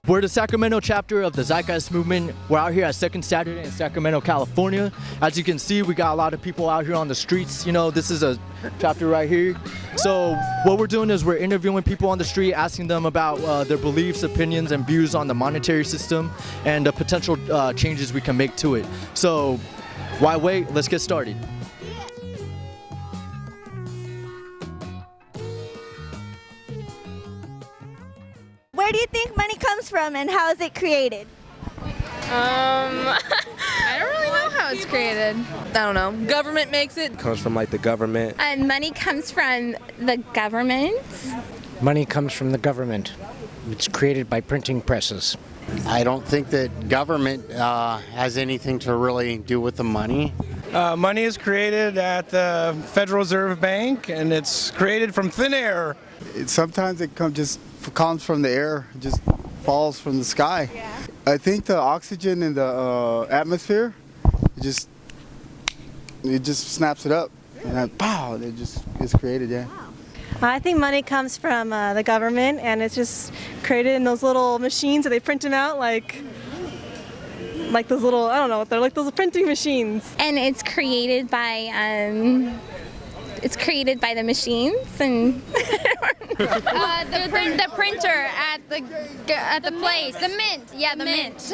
We're the Sacramento chapter of the Zeitgeist movement. We're out here at Second Saturday in Sacramento, California. As you can see, we got a lot of people out here on the streets. You know, this is a chapter right here. So what we're doing is we're interviewing people on the street, asking them about their beliefs, opinions, and views on the monetary system and the potential changes we can make to it. So why wait? Let's get started. Where do you think money comes from and how is it created? I don't really know how it's created. I don't know. Government makes it. Comes from like the government. Money comes from the government. Money comes from the government. It's created by printing presses. I don't think that government has anything to really do with the money. Money is created at the Federal Reserve Bank, and it's created from thin air. Sometimes it comes from the air, just falls from the sky. Yeah. I think the oxygen in the atmosphere, it just snaps it up, and then, pow, it just is created. Yeah. Wow. I think money comes from the government, and it's just created in those little machines that they print them out like those little, I don't know, they're like those printing machines. And it's created by the machines and the printer at the place, the mint. Yeah, the mint.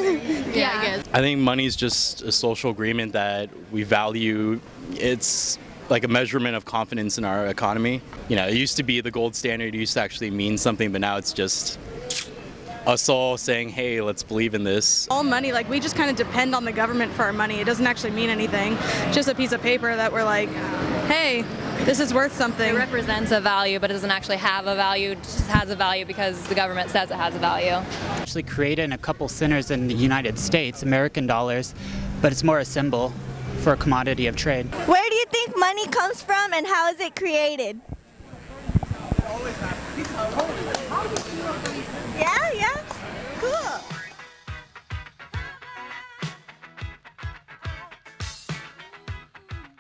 Yeah, I guess. I think money is just a social agreement that we value. It's like a measurement of confidence in our economy. You know, it used to be the gold standard. It used to actually mean something, but now it's just us all saying, hey, let's believe in this. All money, like we just kind of depend on the government for our money. It doesn't actually mean anything. Just a piece of paper that we're like, hey, this is worth something. It represents a value, but it doesn't actually have a value. It just has a value because the government says it has a value. Actually created in a couple centers in the United States, American dollars, but it's more a symbol for a commodity of trade. Where do you think money comes from and how is it created? Yeah, cool.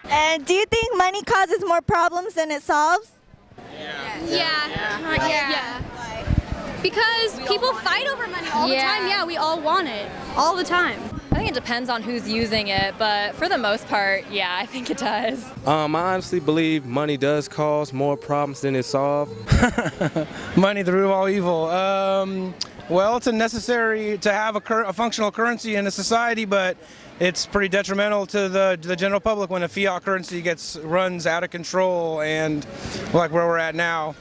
And do you think money causes more problems than it solves? Yeah. Because people fight over money all the time. Yeah, we all want it all the time. I think it depends on who's using it, but for the most part, yeah, I think it does. I honestly believe money does cause more problems than it solves. Money, the root of all evil. Well, it's necessary to have a functional currency in a society, but it's pretty detrimental to the general public when a fiat currency runs out of control and like where we're at now.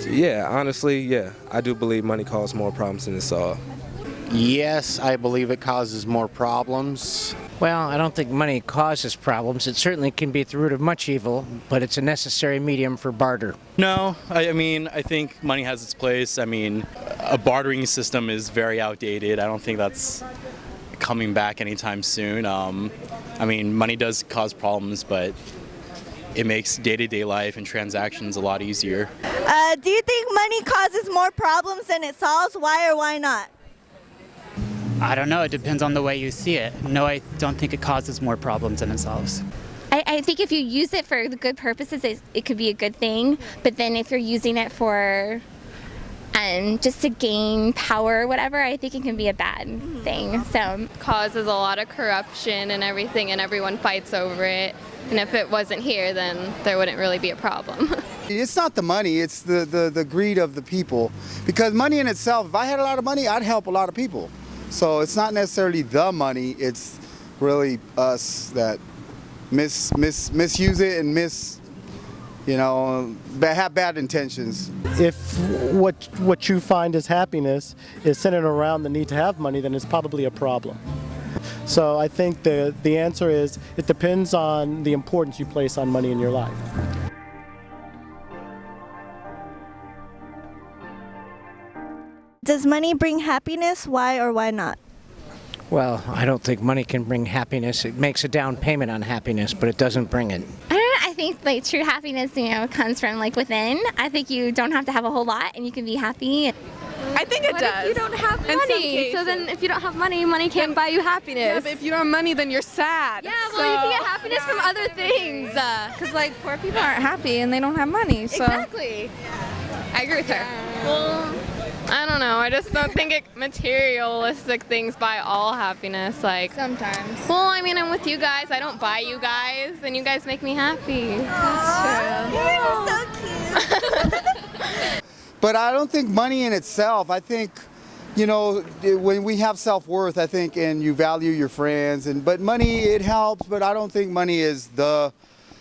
Yeah, honestly, yeah, I do believe money causes more problems than it solves. Yes, I believe it causes more problems. Well, I don't think money causes problems. It certainly can be the root of much evil, but it's a necessary medium for barter. No, I mean, I think money has its place. I mean, a bartering system is very outdated. I don't think that's coming back anytime soon. I mean, money does cause problems, but it makes day-to-day life and transactions a lot easier. Do you think money causes more problems than it solves? Why or why not? I don't know, it depends on the way you see it. No, I don't think it causes more problems than it solves. I think if you use it for the good purposes, it could be a good thing. But then if you're using it for just to gain power or whatever, I think it can be a bad thing. So Causes a lot of corruption and everything, and everyone fights over it. And if it wasn't here, then there wouldn't really be a problem. It's not the money, it's the greed of the people. Because money in itself, if I had a lot of money, I'd help a lot of people. So it's not necessarily the money, it's really us that misuse it and have bad intentions. If what you find as happiness is centered around the need to have money, then it's probably a problem. So I think the answer is it depends on the importance you place on money in your life. Does money bring happiness? Why or why not? Well, I don't think money can bring happiness. It makes a down payment on happiness, but it doesn't bring it. I don't know. I think like true happiness, comes from like within. I think you don't have to have a whole lot, and you can be happy. I think it What does. if you don't have In some money? So then if you don't have money, money can't buy you happiness. Yeah, but if you don't have money, then you're sad. Yeah, well, you can get happiness from other things. Because like poor people aren't happy and they don't have money. So. Exactly. I agree with her. Well, I don't know. I just don't think materialistic things buy all happiness. Like sometimes. Well, I mean, I'm with you guys. I don't buy you guys, and you guys make me happy. That's true. You're so cute. But I don't think money in itself, I think, you know, when we have self-worth, I think, and you value your friends, but money, it helps, but I don't think money is the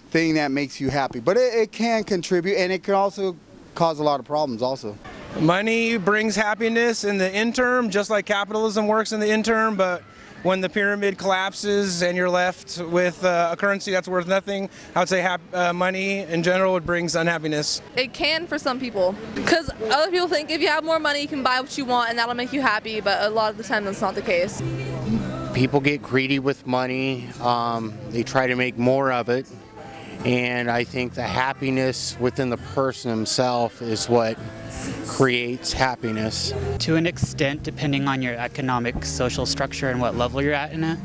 thing that makes you happy. But it can contribute, and it can also cause a lot of problems also. Money brings happiness in the interim, just like capitalism works in the interim, but when the pyramid collapses and you're left with a currency that's worth nothing, I would say money in general, it brings unhappiness. It can for some people, because other people think if you have more money, you can buy what you want and that'll make you happy, but a lot of the time that's not the case. People get greedy with money. They try to make more of it. And I think the happiness within the person himself is what creates happiness. To an extent, depending on your economic, social structure and what level you're at in it,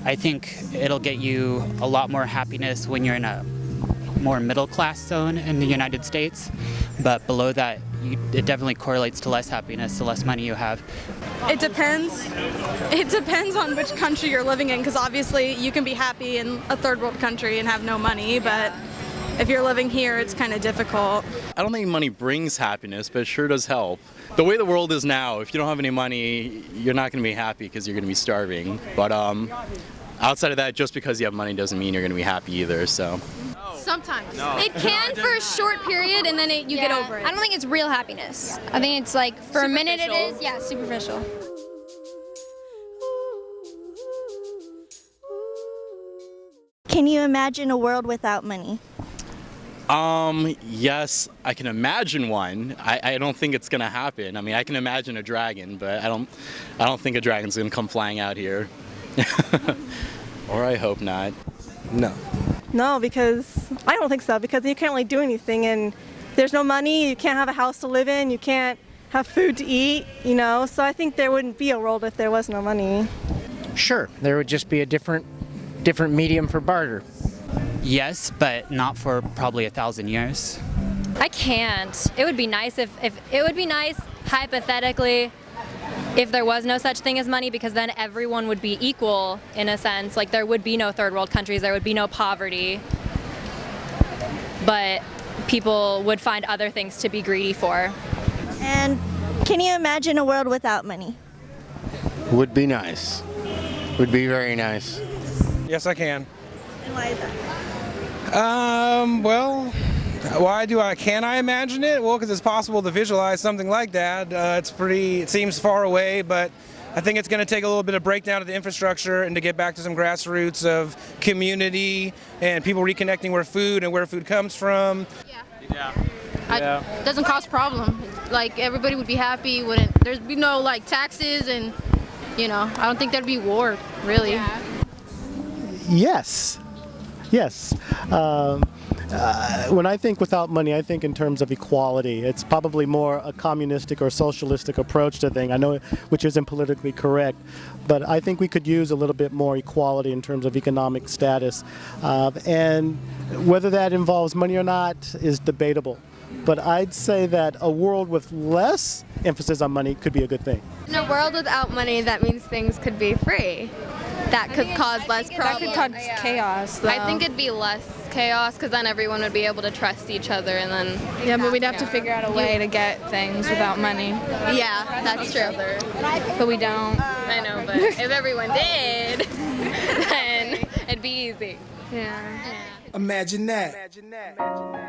I think it'll get you a lot more happiness when you're in a more middle class zone in the United States. But below that, it definitely correlates to less happiness, the less money you have. It depends. It depends on which country you're living in, because obviously you can be happy in a third world country and have no money, but if you're living here, it's kind of difficult. I don't think money brings happiness, but it sure does help. The way the world is now, if you don't have any money, you're not going to be happy because you're going to be starving. But outside of that, just because you have money doesn't mean you're going to be happy either. So. Sometimes. No. It can for a short period and then you get over it. I don't think it's real happiness. I think it's like for a minute it is, yeah, superficial. Can you imagine a world without money? Yes, I can imagine one. I don't think it's gonna happen. I mean, I can imagine a dragon, but I don't think a dragon's gonna come flying out here. Or I hope not. No. No, because I don't think so, because you can't really do anything, and there's no money, you can't have a house to live in, you can't have food to eat, you know, so I think there wouldn't be a world if there was no money. Sure, there would just be a different medium for barter. Yes, but not for probably 1,000 years. I can't. It would be nice if it would be nice hypothetically if there was no such thing as money, because then everyone would be equal in a sense. Like there would be no third world countries, there would be no poverty. But people would find other things to be greedy for. And can you imagine a world without money? Would be nice. Would be very nice. Yes, I can. And why is that? Well, can I imagine it? Well, because it's possible to visualize something like that. It seems far away, but I think it's going to take a little bit of breakdown of the infrastructure and to get back to some grassroots of community and people reconnecting where food comes from. Yeah. It doesn't cause problem. Like everybody would be happy. There'd be no like taxes, and you know, I don't think there'd be war really. Yeah. Yes. Yes. When I think without money, I think in terms of equality. It's probably more a communistic or socialistic approach to things. I know, which isn't politically correct, but I think we could use a little bit more equality in terms of economic status. And whether that involves money or not is debatable. But I'd say that a world with less emphasis on money could be a good thing. In a world without money, that means things could be free. That could cause less problems. That could cause chaos, though. I think it'd be less chaos because then everyone would be able to trust each other and then... Yeah, but we'd have to figure out a way to get things without money. Yeah, that's true. But we don't. I know, but if everyone did, then it'd be easy. Yeah. Imagine that. Thank you.